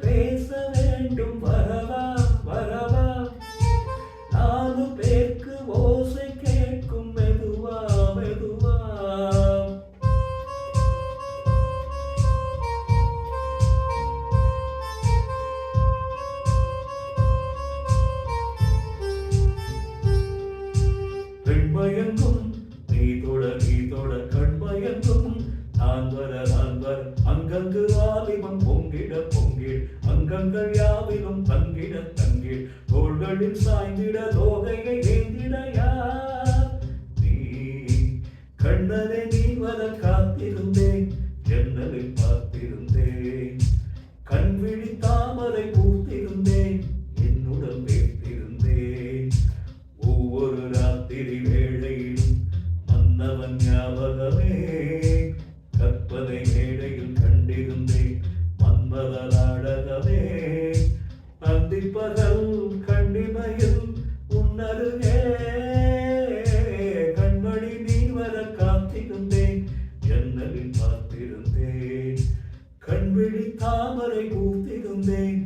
பேச வேண்டும் வரவா வரவா நாலு பேருக்கு ஓசை கேட்கும் மெதுவா மெதுவா பெண்மயங்கும் நீ தொட கண்மயங்கும் நான் வர அங்கங்கு வாலிபம் பொங்கிட பொங்கிட அங்கங்கள் யாவிலும் தங்கிட தங்கிட தோள்களில் சாய்ந்திட தோகையை ஏந்திட யார் நீ கண்ணனை நீ வர காத்திருந்தேன் ஜன்னலில் பார்த்திருந்தேன் கண்விழி தாமரை பூத்திருந்தேன் என்னுடன் வைத்திருந்தேன் ஒவ்வொரு ராத்திரி வேளையிலும் மன்னவன் ஞாபகமே கற்பனை மேடையில் கண்டிருந்தேன் மன்மத நாடகமே அந்திப்பகல் கண்டிமையில் உன்னருகே கண்மணி நீ வர காத்திருந்தேன் ஜன்னலில் பார்த்திருந்தேன் கண்விழி தாமரை பூத்திருந்தேன்